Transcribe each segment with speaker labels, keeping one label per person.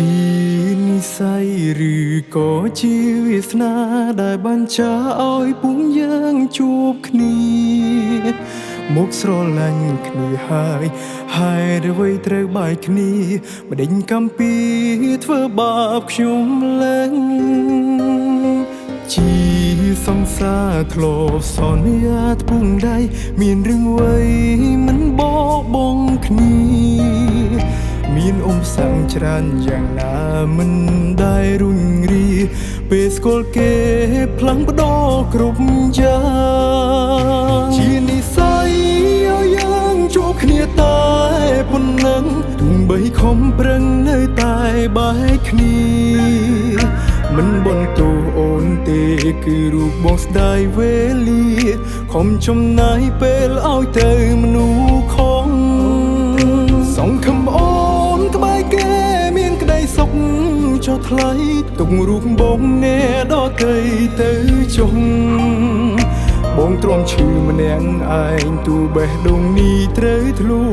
Speaker 1: ជានិស័យឬក៏ជាវាសនាដែលបានចាឲ្យពុំយើងជួបគ្នាមកស្រឡាញ់គ្នាហើយហេតុអ្វីត្រូវបែកគ្នាមិនដេញកំពីធ្វើបាបខ្ញុំឡើងជាសង្សារធ្លាប់សន្យាថ្ពងដៃមានរឿងអ្វីមិនបបងគ្នាមានអ៊ំសាំងច្រើនយ៉ាងណាមិនដែលរុញរាពេលស្គាល់គេផ្លាំងបដោគ្រប់យ៉ាងជានិស័យឲ្យយើងជួបគ្នាតែប៉ុណ្ណឹងទោះបីខំប្រឹងនៅតែបែកគ្នាមិនបន្តអូនទេគឺរូបបងស្ដាយវេលាខំចំណាយពេលឲ្យទៅមនុស្សខំសង្ឃឹមអូនក្បែរគេមានក្តីសុខចុះថ្លៃទុករូបបងអ្នកដទៃទៅចុះបងទ្រាំឈឺម្នាក់ឯងទូបេះដូងនេះត្រូវធ្លុះ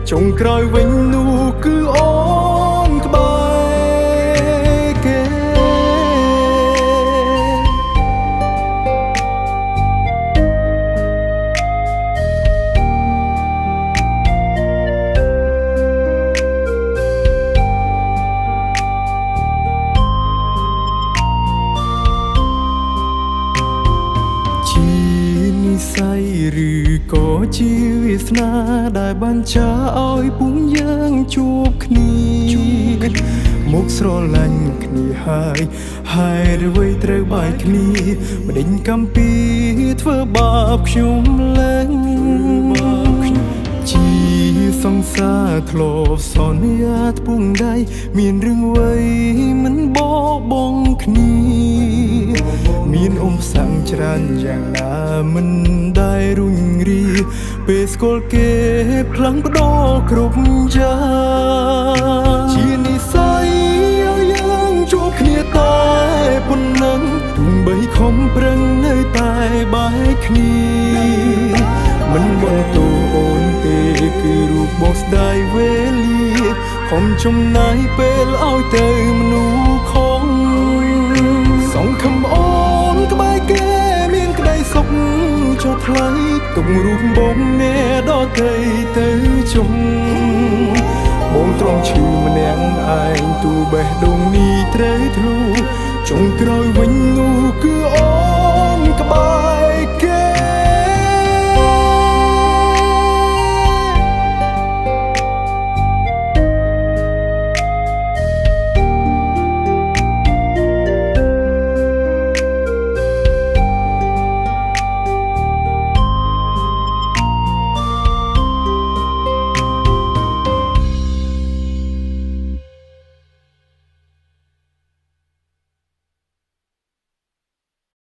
Speaker 1: ចុងក្រោយវិញនោះគឺអូនក្បែរគេនិស័យឬក៏ជាវាសនាដែលបានចាឲ្យពុំយើងជួបគ្នាមកស្រឡាញ់គ្នាហើយហេតុអ្វីត្រូវបែកគ្នាមិនដេញកំពីធ្វើបាបខ្ញុំឡើងជាសង្សារធ្លាប់សន្យាថ្ពងដៃមានរឿងអ្វីមិនបបងគ្នាមានអ៊ំសាំងច្រើនយ៉ាងណាមិនដែលរុញរាពេលស្គាល់គេផ្លាំងបដោគ្រប់យ៉ាងជានិស័យឲ្យយើងជួបគ្នាតែប៉ុណ្ណឹងទោះបីខំប្រឹងនៅតែបែកគ្នាមិនបន្តអូនទេគឺរូបបងស្ដាយវេលាខំចំណាយពេលឲ្យទៅមនុស្សខំសង្ឃឹមអូនក្បែរគេមានក្តីសុខចុះថ្លៃទុករូបបងអ្នកដទៃទៅចុះបងទ្រាំឈឺម្នាក់ឯងទូបេះដូងនេះត្រូវធ្លុះចុងក្រោយវិញ